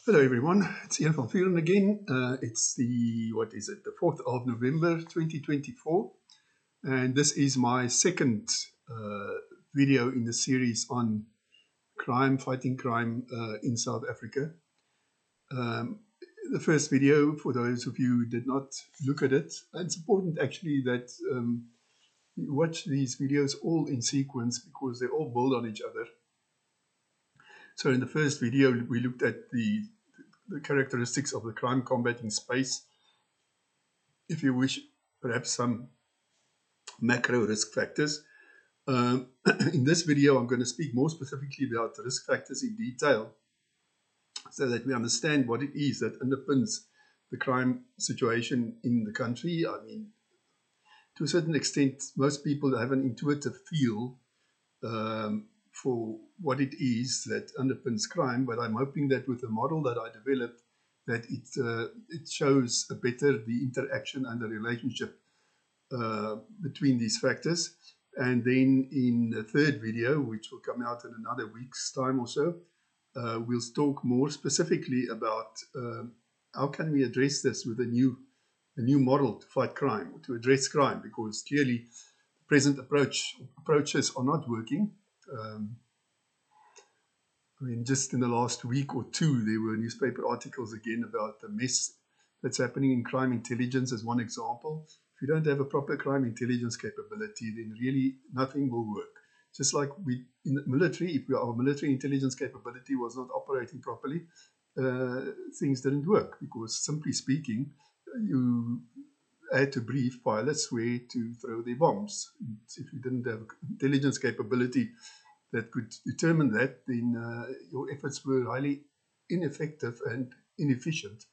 Hello everyone, it's Ian van Vuren again. It's the 4th of November 2024, and this is my second video in the series on fighting crime in South Africa. The first video, for those of you who did not look at it, it's important actually that you watch these videos all in sequence because they all build on each other. So in the first video we looked at the characteristics of the crime combating space, if you wish, perhaps some macro risk factors. In this video, I'm going to speak more specifically about the risk factors in detail so that we understand what it is that underpins the crime situation in the country. I mean, to a certain extent, most people have an intuitive feel for what it is that underpins crime, but I'm hoping that with the model that I developed, that it shows better the interaction and the relationship between these factors. And then in the third video, which will come out in another week's time or so, we'll talk more specifically about how can we address this with a new model to fight crime, to address crime, because clearly the present approaches are not working. I mean, just in the last week or two, there were newspaper articles again about the mess that's happening in crime intelligence as one example. If you don't have a proper crime intelligence capability, then really nothing will work. Just like in the military, if our military intelligence capability was not operating properly, things didn't work, because simply speaking, you had to brief pilots where to throw their bombs. If you didn't have intelligence capability that could determine that, then your efforts were highly ineffective and inefficient.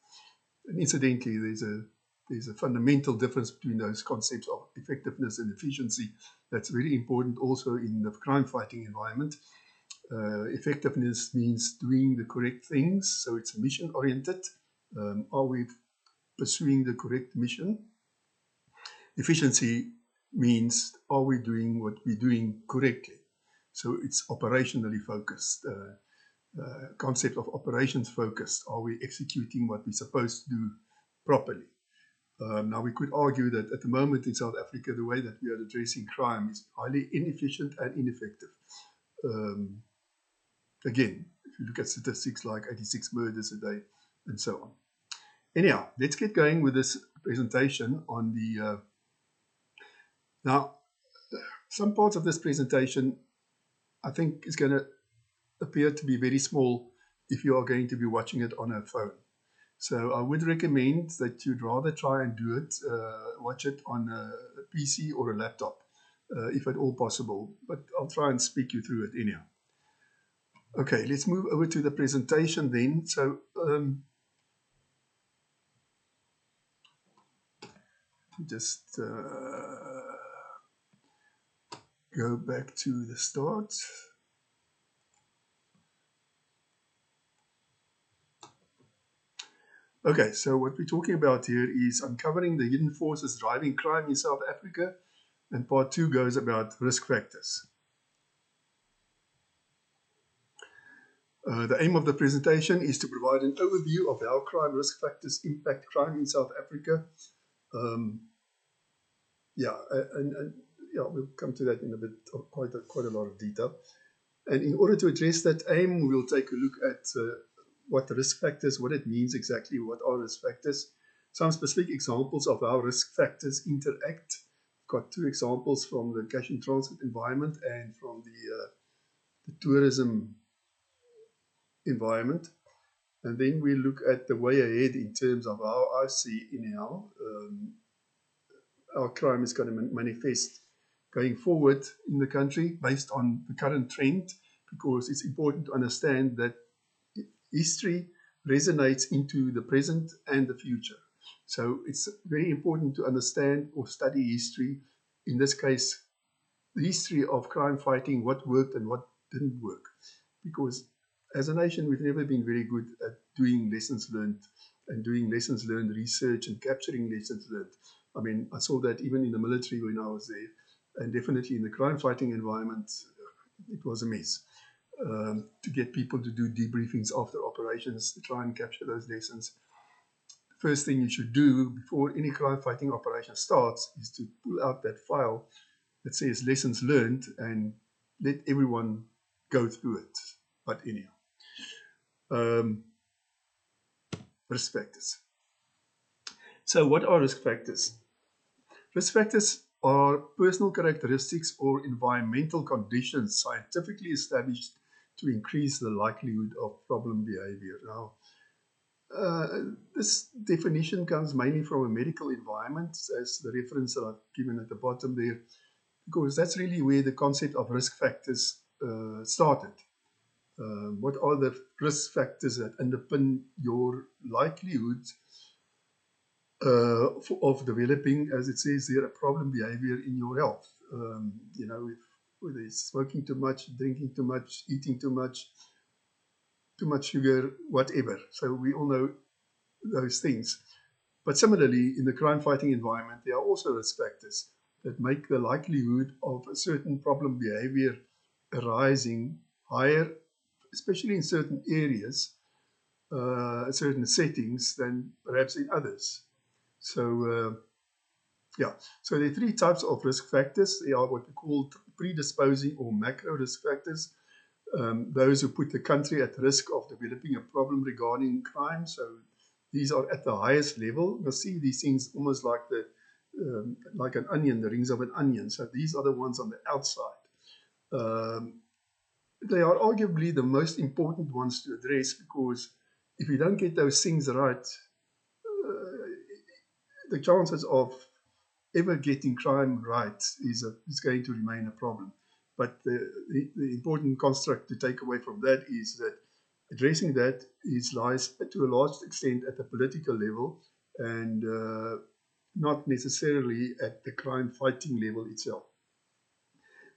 And incidentally, there's a fundamental difference between those concepts of effectiveness and efficiency that's very important also in the crime fighting environment. Effectiveness means doing the correct things, so it's mission oriented. Are we pursuing the correct mission? Efficiency means, are we doing what we're doing correctly? So it's operationally focused, concept of operations focused. Are we executing what we're supposed to do properly? Now, we could argue that at the moment in South Africa, the way that we are addressing crime is highly inefficient and ineffective. Again, if you look at statistics like 86 murders a day and so on. Anyhow, let's get going with this presentation on the... Now, some parts of this presentation I think is going to appear to be very small if you are going to be watching it on a phone. So I would recommend that you'd rather try and do it, watch it on a PC or a laptop, if at all possible. But I'll try and speak you through it anyhow. Okay, let's move over to the presentation then. So just go back to the start. Okay, so what we're talking about here is uncovering the hidden forces driving crime in South Africa, and part 2 goes about risk factors. The aim of the presentation is to provide an overview of how crime risk factors impact crime in South Africa. We'll come to that in a bit, quite a lot of detail. And in order to address that aim, we'll take a look at what risk factors, what it means exactly, what are risk factors, some specific examples of how risk factors interact. I've got 2 examples from the cash and transit environment and from the tourism environment. And then we look at the way ahead in terms of how I see anyhow our crime is going to manifest going forward in the country based on the current trend, because it's important to understand that history resonates into the present and the future. So it's very important to understand or study history, in this case, the history of crime fighting, what worked and what didn't work. Because as a nation, we've never been very good at doing lessons learned and doing lessons learned research and capturing lessons learned. I mean, I saw that even in the military when I was there, and definitely in the crime fighting environment, it was a mess. to get people to do debriefings after operations to try and capture those lessons. The first thing you should do before any crime fighting operation starts is to pull out that file that says lessons learned and let everyone go through it. But anyhow, risk factors. So what are risk factors? Risk factors are personal characteristics or environmental conditions scientifically established to increase the likelihood of problem behavior. Now, this definition comes mainly from a medical environment, as the reference that I've given at the bottom there, because that's really where the concept of risk factors started. What are the risk factors that underpin your likelihood of developing, as it says there, a problem behavior in your health? You know, whether it's smoking too much, drinking too much, eating too much sugar, whatever. So we all know those things. But similarly, in the crime fighting environment, there are also risk factors that make the likelihood of a certain problem behavior arising higher, especially in certain areas, certain settings, than perhaps in others. So, so there are three types of risk factors. They are what we call predisposing or macro risk factors. Those who put the country at risk of developing a problem regarding crime. So these are at the highest level. You'll see these things almost like like an onion, the rings of an onion. So these are the ones on the outside. They are arguably the most important ones to address, because if you don't get those things right, the chances of ever getting crime right is going to remain a problem. But the important construct to take away from that is that addressing that lies to a large extent at the political level, and not necessarily at the crime fighting level itself.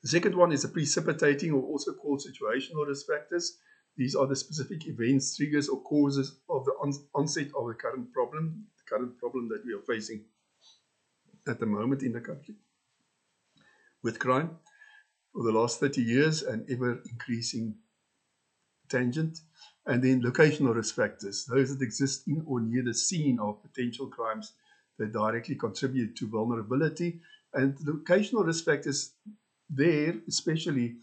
The second one is the precipitating, or also called situational risk factors. These are the specific events, triggers, or causes of the onset of the current problem that we are facing at the moment in the country with crime for the last 30 years, and ever increasing tangent. And then locational risk factors, those that exist in or near the scene of potential crimes that directly contribute to vulnerability. And locational risk factors there, especially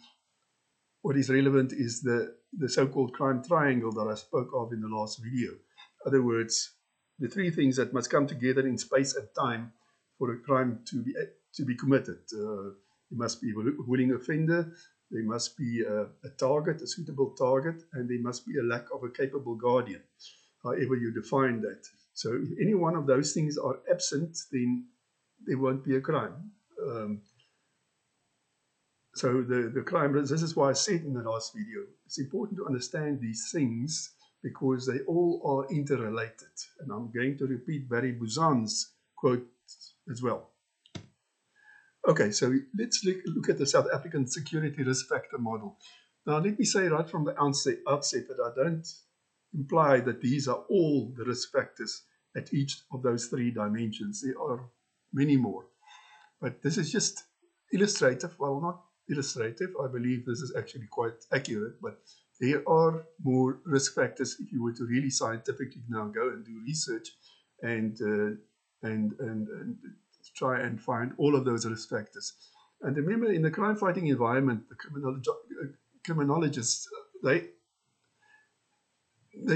what is relevant is the so-called crime triangle that I spoke of in the last video. In other words, the three things that must come together in space and time for a crime to be committed. There must be a willing offender, there must be a target, a suitable target, and there must be a lack of a capable guardian, however you define that. So if any one of those things are absent, then there won't be a crime. So the crime, this is why I said in the last video, it's important to understand these things because they all are interrelated. And I'm going to repeat Barry Buzan's quote as well. Okay, so let's look at the South African security risk factor model. Now, let me say right from the outset that I don't imply that these are all the risk factors at each of those three dimensions. There are many more. But this is just illustrative. Well, not illustrative. I believe this is actually quite accurate, but there are more risk factors if you were to really scientifically now go and do research and try and find all of those risk factors. And remember, in the crime fighting environment, the criminologists, they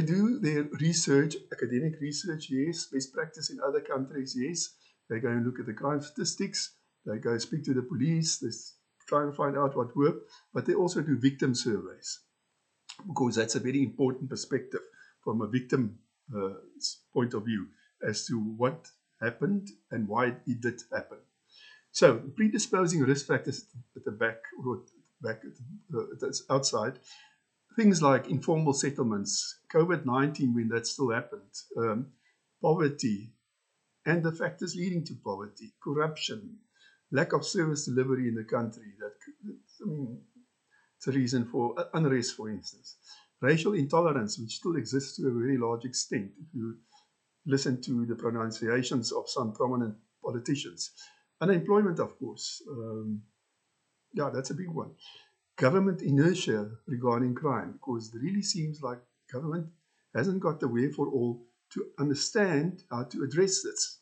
do their research, academic research, yes, best practice in other countries, yes. They go and look at the crime statistics, they go speak to the police, they try and find out what worked, but they also do victim surveys, because that's a very important perspective from a victim point of view as to what happened and why it did happen. So predisposing risk factors at the back, or back at the outside, things like informal settlements, COVID-19 when that still happened, poverty, and the factors leading to poverty, corruption, lack of service delivery in the country. It's a reason for unrest, for instance. Racial intolerance, which still exists to a very large extent, if you listen to the pronunciations of some prominent politicians. Unemployment, of course. Yeah, that's a big one. government inertia regarding crime, because it really seems like government hasn't got the wherewithal to understand how to address this.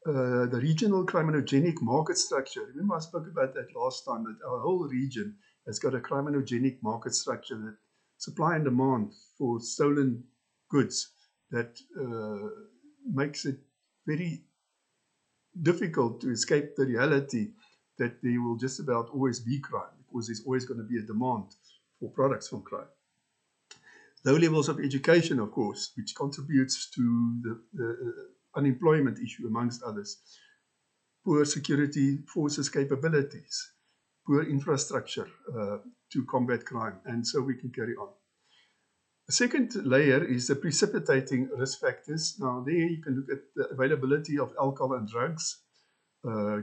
The regional criminogenic market structure. Remember I spoke about that last time, that our whole region has got a criminogenic market structure, that supply and demand for stolen goods, that makes it very difficult to escape the reality that there will just about always be crime, because there's always going to be a demand for products from crime. Low levels of education, of course, which contributes to the unemployment issue, amongst others. Poor security forces capabilities, poor infrastructure to combat crime, and so we can carry on. The second layer is the precipitating risk factors. Now there you can look at the availability of alcohol and drugs,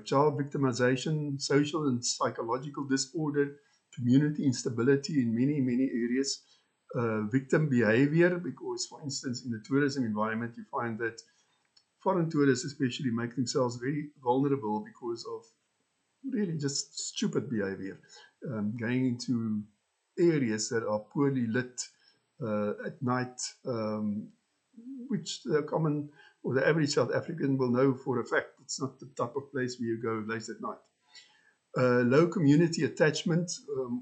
child victimization, social and psychological disorder, community instability in many, many areas, victim behavior, because for instance in the tourism environment you find that foreign tourists especially make themselves very vulnerable because of really just stupid behavior, going into areas that are poorly lit at night, which the common or the average South African will know for a fact it's not the type of place where you go late at night. Low community attachment.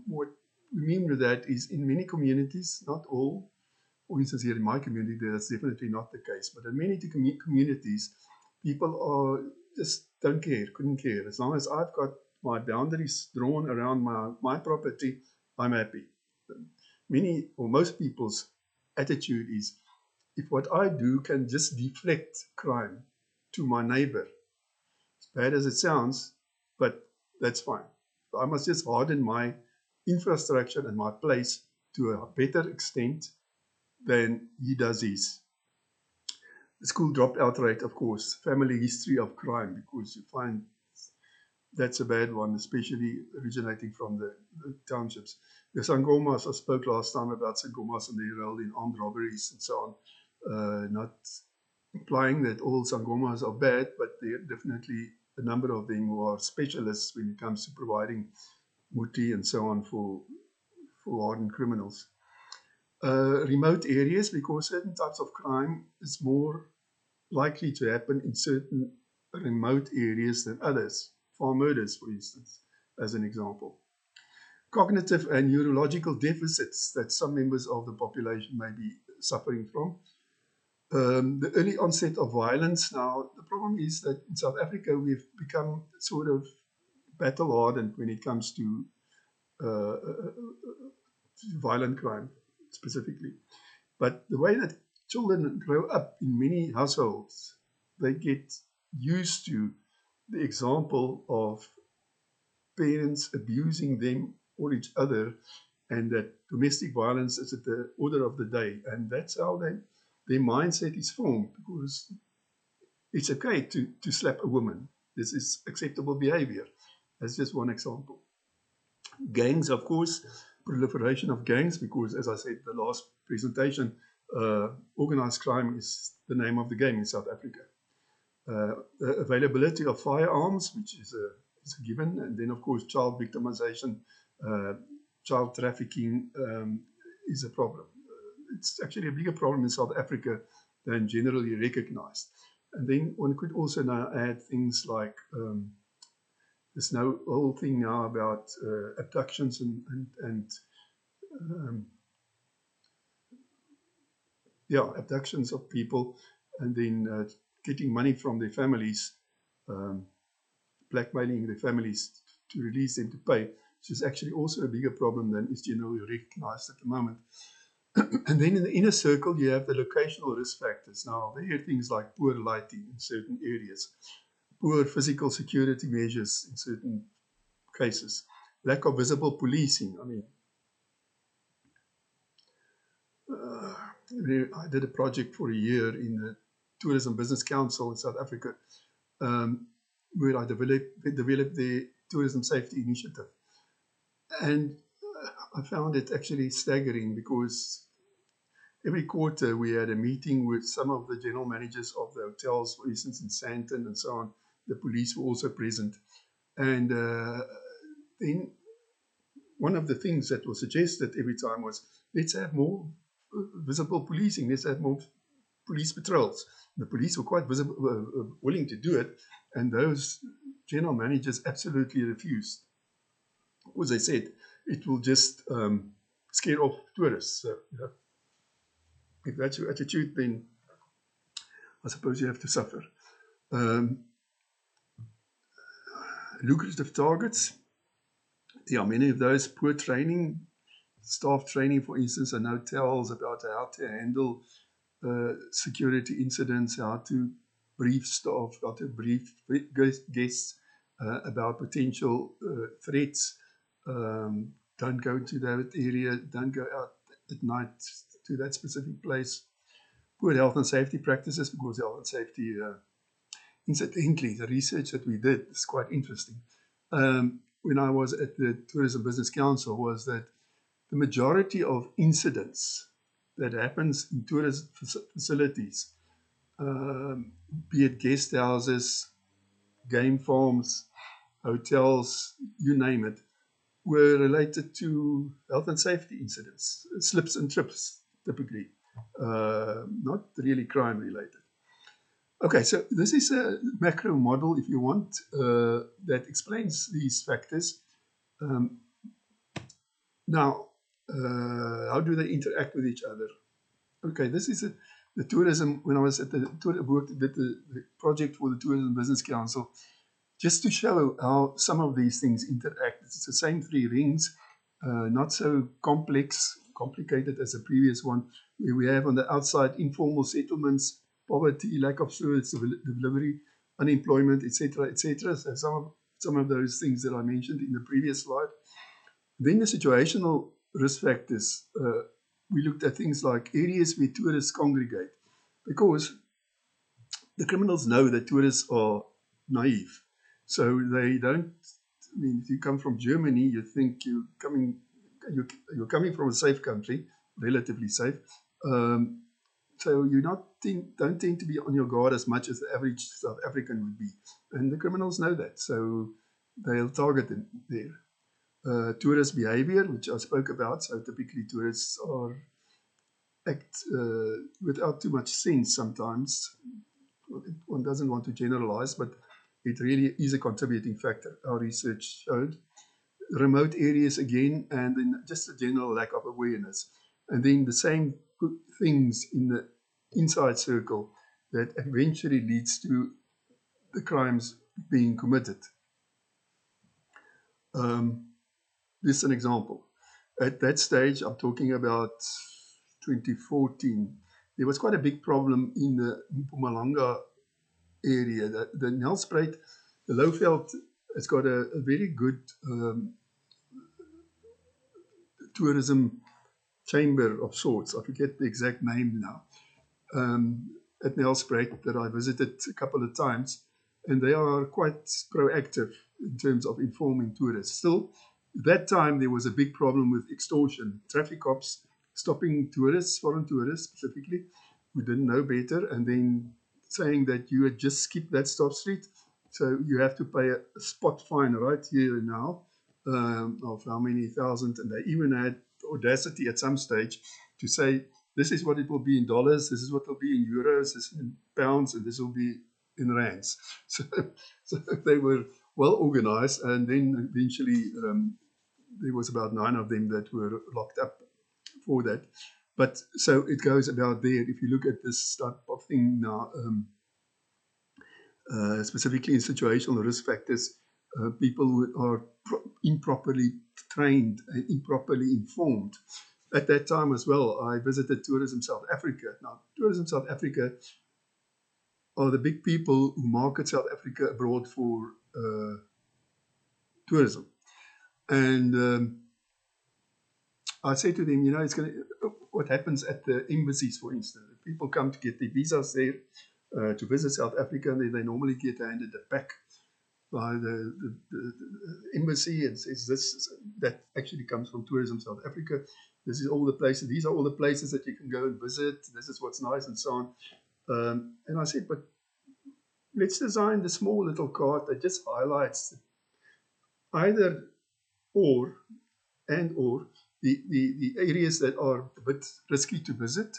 What we mean with that is in many communities, not all, for instance here in my community that's definitely not the case, but in many communities people are just don't care, couldn't care. As long as I've got my boundaries drawn around my property, I'm happy. Many or most people's attitude is, if what I do can just deflect crime to my neighbor, as bad as it sounds, but that's fine. I must just harden my infrastructure and my place to a better extent than he does his. The school dropout rate, of course, family history of crime, because you find that's a bad one, especially originating from the townships. The Sangomas, I spoke last time about Sangomas and their role in armed robberies and so on. Not implying that all Sangomas are bad, but there are definitely a number of them who are specialists when it comes to providing muti and so on for hardened criminals. Remote areas, because certain types of crime is more likely to happen in certain remote areas than others. Farm murders, for instance, as an example. Cognitive and neurological deficits that some members of the population may be suffering from. The early onset of violence. Now, the problem is that in South Africa, we've become sort of battle-hardened when it comes to violent crime, specifically. But the way that children grow up in many households, they get used to the example of parents abusing them or each other, and that domestic violence is at the order of the day. And that's how their mindset is formed, because it's okay to slap a woman. This is acceptable behavior. That's just one example. Gangs, of course, proliferation of gangs, because as I said in the last presentation, organized crime is the name of the game in South Africa. The availability of firearms, which is a given, and then of course child victimization, child trafficking is a problem. It's actually a bigger problem in South Africa than generally recognized. And then one could also now add things like there's no whole thing now about abductions and abductions of people, and then getting money from their families, blackmailing their families to release them to pay, which is actually also a bigger problem than is generally recognized at the moment. And then in the inner circle, you have the locational risk factors. Now, there are things like poor lighting in certain areas, poor physical security measures in certain cases, lack of visible policing. I mean, I did a project for a year in the Tourism Business Council in South Africa, where I developed the Tourism Safety Initiative. And I found it actually staggering, because every quarter we had a meeting with some of the general managers of the hotels, for instance, in Sandton and so on. The police were also present. And then one of the things that was suggested every time was, let's have more visible policing, let's have more police patrols. The police were quite willing to do it, and those general managers absolutely refused. As I said, it will just scare off tourists. So, if that's your attitude, then I suppose you have to suffer. Lucrative targets. There are many of those. Poor training, staff training, for instance, and hotels about how to handle security incidents, how to brief staff, how to brief guests about potential threats. Don't go to that area, don't go out at night to that specific place. Poor health and safety practices, because health and safety, incidentally, the research that we did is quite interesting. When I was at the Tourism Business Council, was that the majority of incidents that happens in tourist facilities, be it guest houses, game farms, hotels, you name it, were related to health and safety incidents, slips and trips, typically, not really crime related. Okay, so this is a macro model, if you want, that explains these factors. Now, how do they interact with each other? Okay, this is the tourism. When I was at the project for the Tourism Business Council, just to show how some of these things interact. It's the same three rings, not so complicated as the previous one, where we have on the outside informal settlements, poverty, lack of service delivery, unemployment, etc., etc. So some of those things that I mentioned in the previous slide. Then the situational risk factors. We looked at things like areas where tourists congregate, because the criminals know that tourists are naive. So they don't, I mean, if you come from Germany, you think you're coming from a safe country, relatively safe. So you don't tend to be on your guard as much as the average South African would be. And the criminals know that, so they'll target them there. Tourist behavior, which I spoke about, so typically tourists act without too much sense sometimes. One doesn't want to generalize, but it really is a contributing factor, our research showed. Remote areas again, and then just a general lack of awareness. And then the same things in the inside circle that eventually leads to the crimes being committed. This is an example. At that stage, I'm talking about 2014, there was quite a big problem in the Mpumalanga area. The Nelspruit, the Lowveld, has got a very good tourism chamber of sorts. I forget the exact name now. At Nelspruit that I visited a couple of times, and they are quite proactive in terms of informing tourists. Still, at that time there was a big problem with extortion. Traffic cops stopping tourists, foreign tourists specifically, who didn't know better, and then saying that you had just skipped that stop street, so you have to pay a spot fine right here and now of how many thousand. And they even had audacity at some stage to say, this is what it will be in dollars, this is what it will be in euros, this is in pounds, and this will be in rands. So they were well organized, and then eventually there was about 9 of them that were locked up for that. But so it goes about there. If you look at this type of thing now, specifically in situational risk factors, people who are improperly trained and improperly informed. At that time as well, I visited Tourism South Africa. Now, Tourism South Africa are the big people who market South Africa abroad for tourism. And I said to them, it's going to, what happens at the embassies, for instance. People come to get their visas there to visit South Africa, and they normally get handed a pack by the embassy, and says that actually comes from Tourism South Africa. This is all the places, these are all the places that you can go and visit, this is what's nice, and so on. And I said, but let's design the small little card that just highlights either or and or the areas that are a bit risky to visit,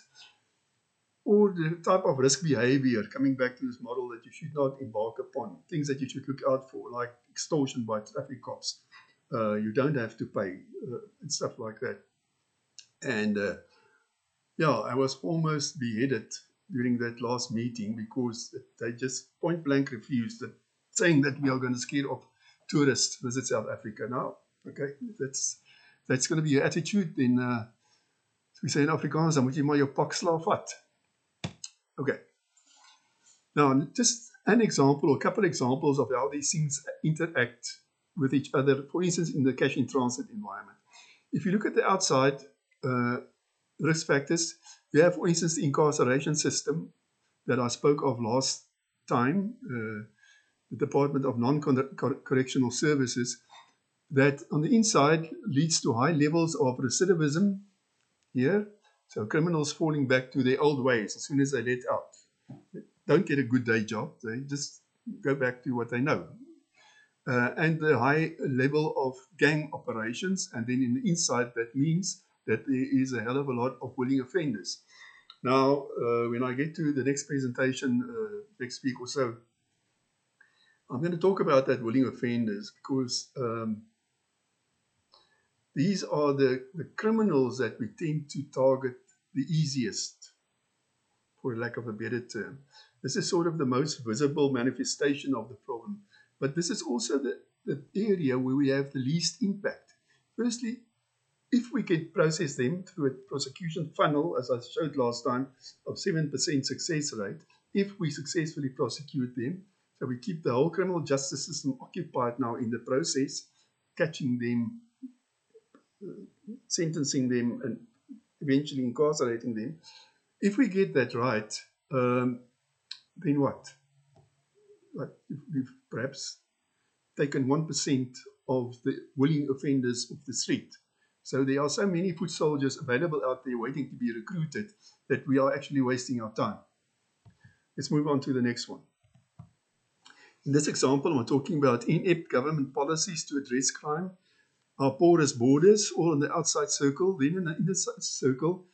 or the type of risk behavior, coming back to this model that you should not embark upon, things that you should look out for, like extortion by traffic cops. You don't have to pay, and stuff like that. And yeah, I was almost beheaded during that last meeting because they just point blank refused it, saying that we are going to scare off tourists visit South Africa. Now, okay, that's going to be your attitude, then as we say in Afrikaans, dan moet jy maar jou pak slaaf vat. Okay. Now, just an example or a couple examples of how these things interact with each other, for instance, in the cash in transit environment. If you look at the outside risk factors, you have, for instance, the incarceration system that I spoke of last time, the Department of Non-Correctional Services, that on the inside leads to high levels of recidivism here. So criminals falling back to their old ways as soon as they let out. They don't get a good day job. They just go back to what they know. And the high level of gang operations. And then in the inside, that means that there is a hell of a lot of willing offenders. Now, when I get to the next presentation next week or so, I'm going to talk about that willing offenders because these are the criminals that we tend to target the easiest, for lack of a better term. This is sort of the most visible manifestation of the problem. But this is also the area where we have the least impact. Firstly, if we can process them through a prosecution funnel, as I showed last time, of 7% success rate, if we successfully prosecute them, so we keep the whole criminal justice system occupied now in the process, catching them, sentencing them, and eventually incarcerating them. If we get that right, then what? Like if we've perhaps taken 1% of the willing offenders off the street. So there are so many foot soldiers available out there waiting to be recruited that we are actually wasting our time. Let's move on to the next one. In this example, I'm talking about inept government policies to address crime, our porous borders, all in the outside circle, then in the inside circle,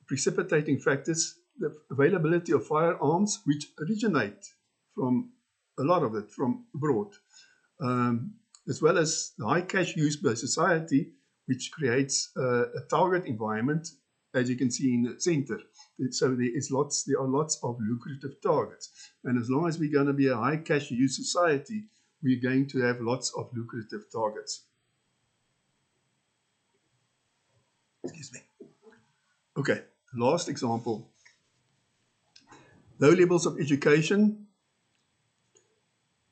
precipitating factors, the availability of firearms, which originate from a lot of it from abroad, as well as the high cash used by society, which creates a target environment, as you can see in the center. So there are lots of lucrative targets. And as long as we're going to be a high cash use society, we're going to have lots of lucrative targets. Excuse me. Okay, last example. Low levels of education.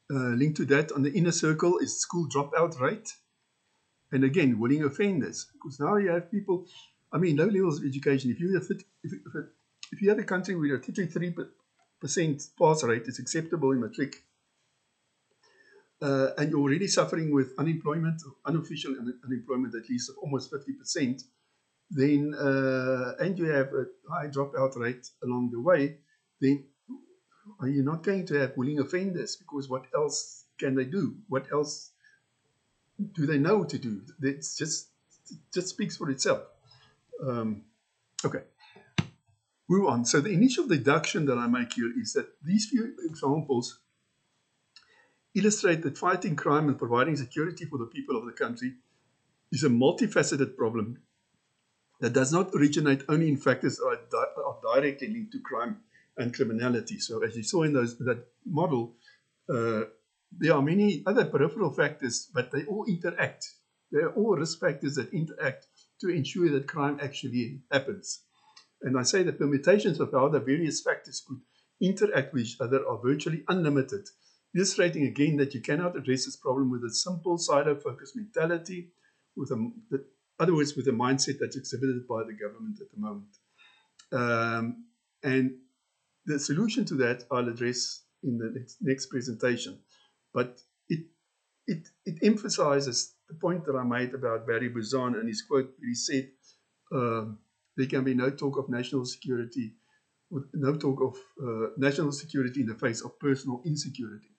Linked to that on the inner circle is school dropout rate. And again, willing offenders. Because now you have people, I mean, low levels of education. If you have a country where a 33% pass rate is acceptable in matric, and you're already suffering with unemployment, unofficial unemployment at least of almost 50%, then, and you have a high dropout rate along the way, then are you not going to have willing offenders? Because what else can they do? What else do they know to do? It just speaks for itself. Okay, move on. So the initial deduction that I make here is that these few examples illustrate that fighting crime and providing security for the people of the country is a multifaceted problem that does not originate only in factors that are directly linked to crime and criminality. So as you saw in that model, there are many other peripheral factors, but they all interact. They are all risk factors that interact to ensure that crime actually happens. And I say the permutations of how the various factors could interact with each other are virtually unlimited, illustrating again that you cannot address this problem with a simple silo-focused mentality, in other words, with a mindset that's exhibited by the government at the moment. And the solution to that I'll address in the next presentation. But it emphasizes the point that I made about Barry Buzan and his quote where he said, there can be no talk of national security, no talk of national security in the face of personal insecurity.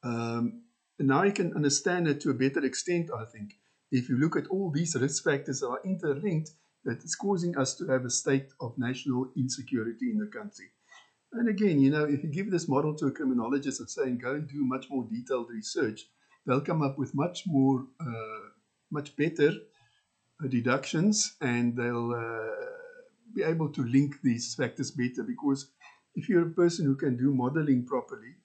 And now you can understand it to a better extent, I think, if you look at all these risk factors that are interlinked, that is causing us to have a state of national insecurity in the country. And again, if you give this model to a criminologist and say, go and do much more detailed research, they'll come up with much better deductions, and they'll be able to link these factors better. Because if you're a person who can do modeling properly,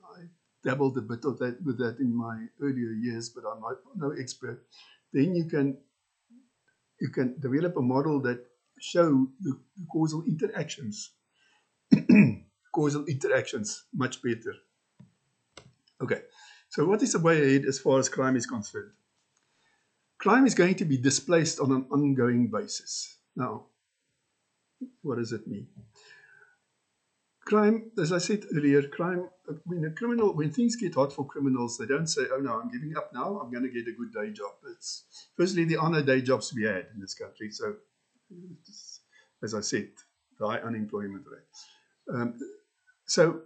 I dabbled a bit of that with that in my earlier years, but I'm no expert. Then you can develop a model that show the causal interactions, much better. Okay, so what is the way ahead as far as crime is concerned? Crime is going to be displaced on an ongoing basis. Now, what does it mean? Crime, as I said earlier, when things get hot for criminals, they don't say, oh no, I'm giving up now, I'm going to get a good day job. Firstly, there are no day jobs we had in this country. So, as I said, the high unemployment rate. So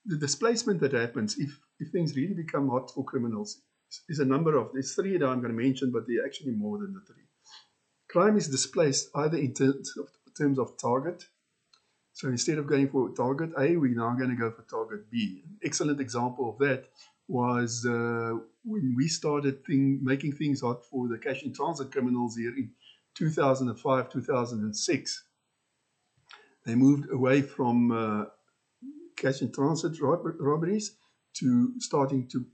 the displacement that happens if things really become hot for criminals is there's three that I'm going to mention, but there are actually more than the three. Crime is displaced either in terms of target. So instead of going for target A, we're now going to go for target B. An excellent example of that was when we started making things hot for the cash in transit criminals here in 2005, 2006. They moved away from cash in transit robberies to starting to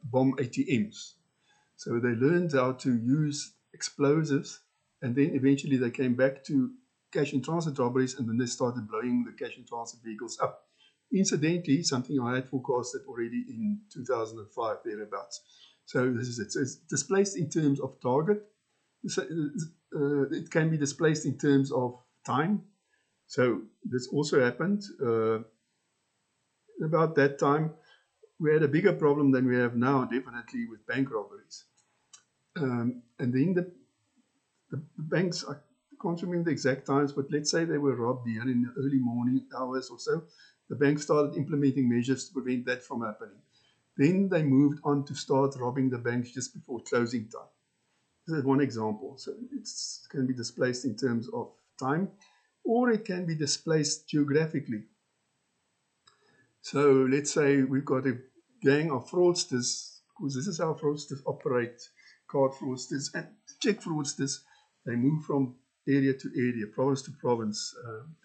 bomb ATMs. So they learned how to use explosives, and then eventually they came back to cash in transit robberies, and then they started blowing the cash in transit vehicles up. Incidentally, something I had forecasted already in 2005, thereabouts. So this is it. So it's displaced in terms of target. It can be displaced in terms of time. So this also happened. About that time, we had a bigger problem than we have now, definitely, with bank robberies. And then the banks, I can't remember the exact times, but let's say they were robbed here in the early morning hours or so. The bank started implementing measures to prevent that from happening. Then they moved on to start robbing the banks just before closing time. This is one example. So it can be displaced in terms of time, or it can be displaced geographically. So let's say we've got a gang of fraudsters, because this is how fraudsters operate, card fraudsters and check fraudsters. They move from area to area, province to province,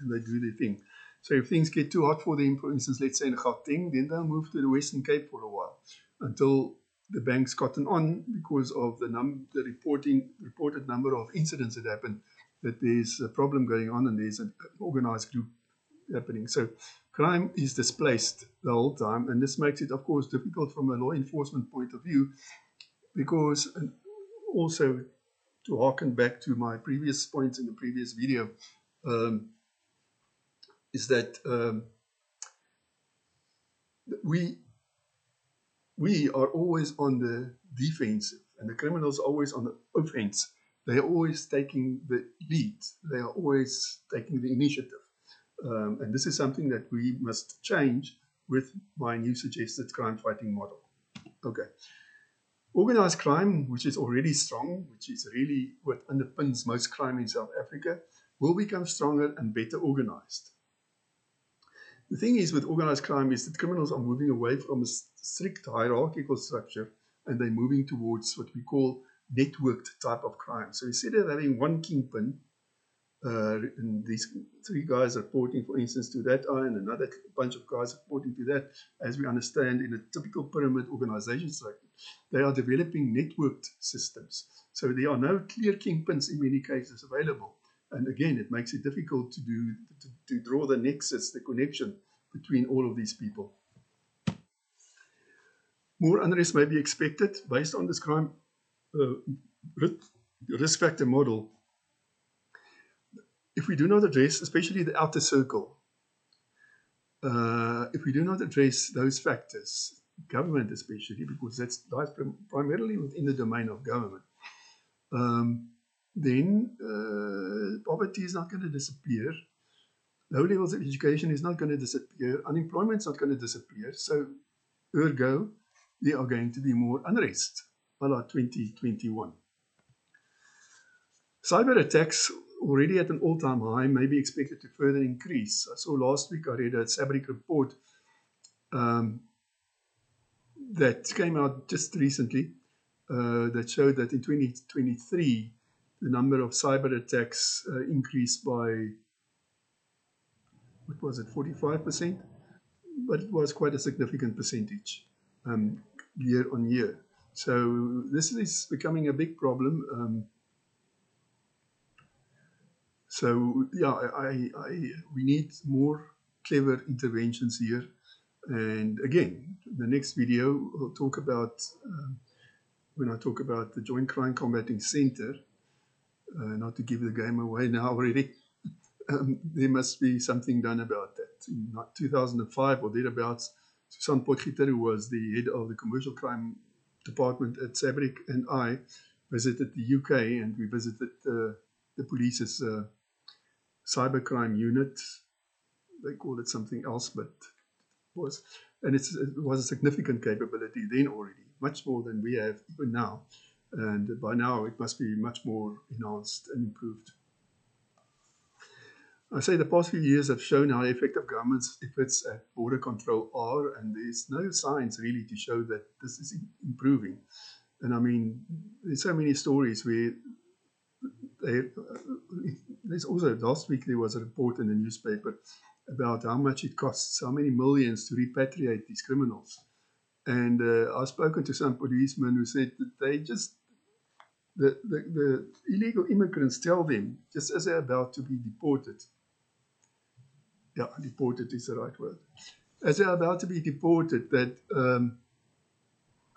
and they do their thing. So if things get too hot for them, for instance, let's say in Gauteng, then they'll move to the Western Cape for a while until the bank's gotten on because of the reported number of incidents that happen, that there's a problem going on and there's an organized group happening. So crime is displaced the whole time, and this makes it, of course, difficult from a law enforcement point of view, because also to harken back to my previous points in the previous video, is that we are always on the defensive, and the criminals are always on the offense. They are always taking the lead. They are always taking the initiative. And this is something that we must change with my new suggested crime fighting model. Okay. Organized crime, which is already strong, which is really what underpins most crime in South Africa, will become stronger and better organized. The thing is with organized crime is that criminals are moving away from a strict hierarchical structure, and they're moving towards what we call networked type of crime. So instead of having one kingpin, and these three guys reporting, for instance, to that eye, and another bunch of guys reporting to that, as we understand in a typical pyramid organization structure, they are developing networked systems. So there are no clear kingpins in many cases available. And again, it makes it difficult to draw the nexus, the connection between all of these people. More unrest may be expected based on this crime risk factor model. If we do not address, especially the outer circle, if we do not address those factors, government especially, because that's lies primarily within the domain of government, then poverty is not going to disappear. Low levels of education is not going to disappear. Unemployment is not going to disappear. So, ergo, there are going to be more unrest a la 2021. Cyber attacks already at an all-time high may be expected to further increase. I saw last week, I read a Sabric report that came out just recently that showed that in 2023, the number of cyber attacks increased by, what was it, 45%? But it was quite a significant percentage year on year. So this is becoming a big problem. So yeah, we need more clever interventions here. And again, the next video will talk about, when I talk about the Joint Crime Combating Center, not to give the game away now already, there must be something done about that. In 2005 or thereabouts, Susan Potgieter, who was the head of the commercial crime department at Sabric, and I visited the UK, and we visited the police's cybercrime unit. They called it something else, but it was a significant capability then already, much more than we have even now. And by now, it must be much more enhanced and improved. I say the past few years have shown how effective government's efforts at border control are, and there's no signs really to show that this is improving. And I mean, there's so many stories where there's also, last week there was a report in the newspaper about how much it costs, how many millions to repatriate these criminals. And I've spoken to some policemen who said that they just, the illegal immigrants tell them, just as they're about to be deported, yeah, deported is the right word, as they're about to be deported, that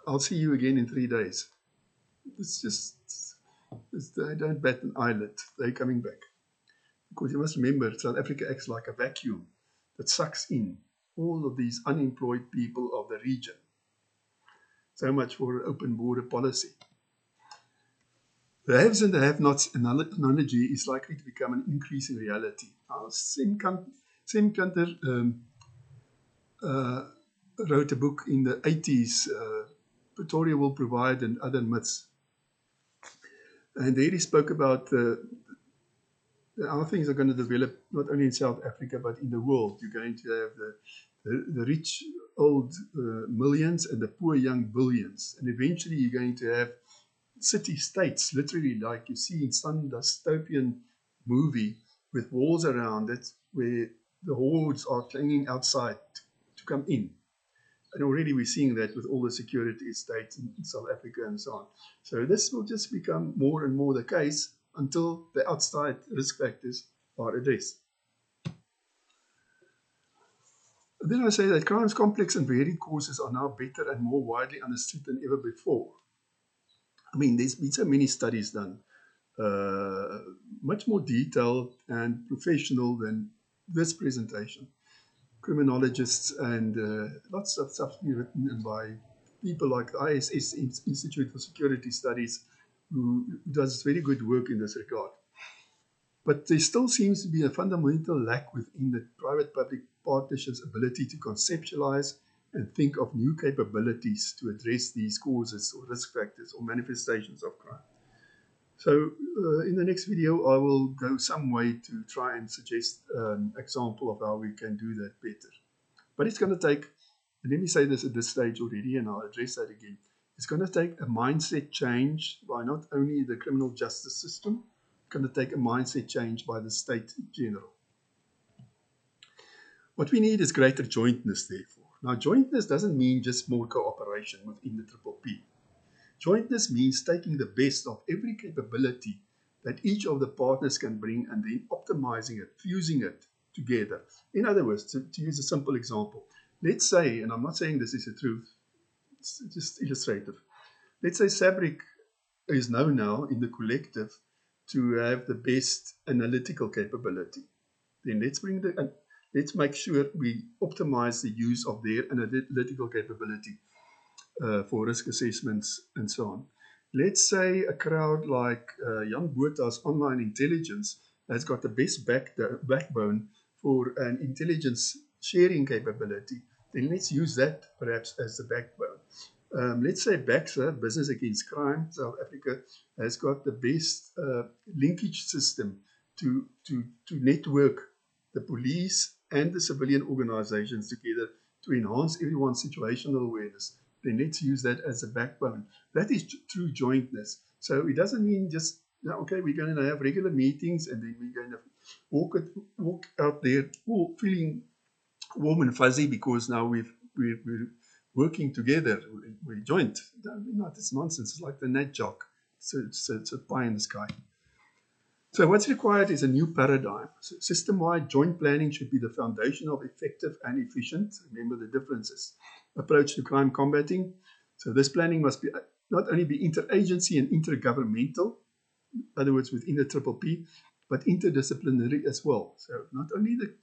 I'll see you again in 3 days. It's just, they don't bat an eyelid, they're coming back. Because you must remember, South Africa acts like a vacuum that sucks in all of these unemployed people of the region. So much for open border policy. The haves and the have-nots analogy is likely to become an increasing reality. Sam Kanter wrote a book in the 80s, Pretoria Will Provide and Other Myths. And there he spoke about how things are going to develop, not only in South Africa, but in the world. You're going to have the rich old millions and the poor young billions. And eventually you're going to have city-states, literally like you see in some dystopian movie with walls around it, where the hordes are clinging outside to come in. And already we're seeing that with all the security estates in South Africa and so on. So this will just become more and more the case until the outside risk factors are addressed. Then I say that crime's complex and varied causes are now better and more widely understood than ever before. I mean, there's been so many studies done, much more detailed and professional than this presentation. Criminologists and lots of stuff being written by people like the ISS Institute for Security Studies, who does very good work in this regard. But there still seems to be a fundamental lack within the private-public partnership's ability to conceptualize and think of new capabilities to address these causes or risk factors or manifestations of crime. So in the next video, I will go some way to try and suggest an example of how we can do that better. But it's going to take, and let me say this at this stage already, and I'll address that again. It's going to take a mindset change by not only the criminal justice system, it's going to take a mindset change by the state in general. What we need is greater jointness, therefore. Now, jointness doesn't mean just more cooperation within the PPP. Jointness means taking the best of every capability that each of the partners can bring and then optimizing it, fusing it together. In other words, to use a simple example, let's say, and I'm not saying this is the truth, it's just illustrative. Let's say Sabric is known now in the collective to have the best analytical capability. Then let's make sure we optimize the use of their analytical capability for risk assessments and so on. Let's say a crowd like Jan Botha's online intelligence has got the best backbone for an intelligence sharing capability. Then let's use that perhaps as the backbone. Let's say BACSA, Business Against Crime, South Africa has got the best linkage system to network the police and the civilian organizations together to enhance everyone's situational awareness. Then let's use that as a backbone. That is true jointness. So it doesn't mean just, okay, we're going to have regular meetings and then we're going to walk out there all feeling warm and fuzzy because now we're working together. We're joint. No, it's nonsense. It's like the net jock. So it's a pie in the sky. So what's required is a new paradigm. So system-wide joint planning should be the foundation of effective and efficient, remember the differences, approach to crime combating. So this planning must be not only be interagency and intergovernmental, in other words within the PPP, but interdisciplinary as well. So not only the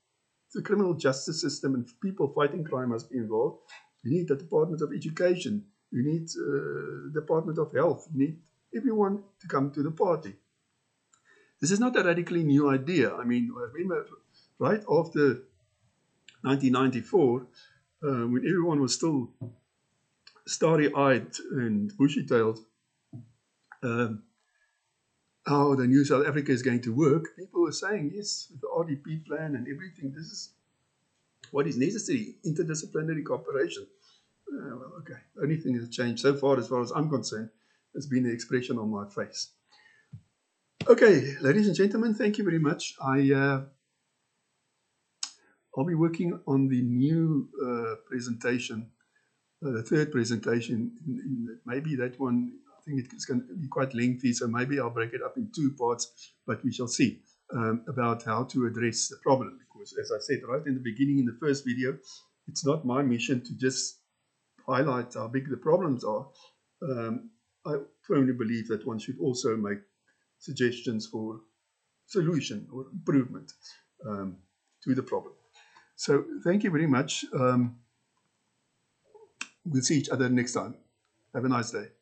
criminal justice system and people fighting crime must be involved. You need the Department of Education. You need Department of Health. You need everyone to come to the party. This is not a radically new idea. I mean, I remember right after 1994, when everyone was still starry-eyed and bushy-tailed, how the new South Africa is going to work, people were saying, yes, the RDP plan and everything, this is what is necessary, interdisciplinary cooperation. Well, okay, the only thing that's changed so far as I'm concerned, has been the expression on my face. Okay, ladies and gentlemen, thank you very much. I'll be working on the new presentation, the third presentation. Maybe that one, I think it's going to be quite lengthy, so maybe I'll break it up in 2 parts, but we shall see about how to address the problem. Because as I said right in the beginning, in the first video, it's not my mission to just highlight how big the problems are. I firmly believe that one should also make suggestions for solution or improvement to the problem. So thank you very much. We'll see each other next time. Have a nice day.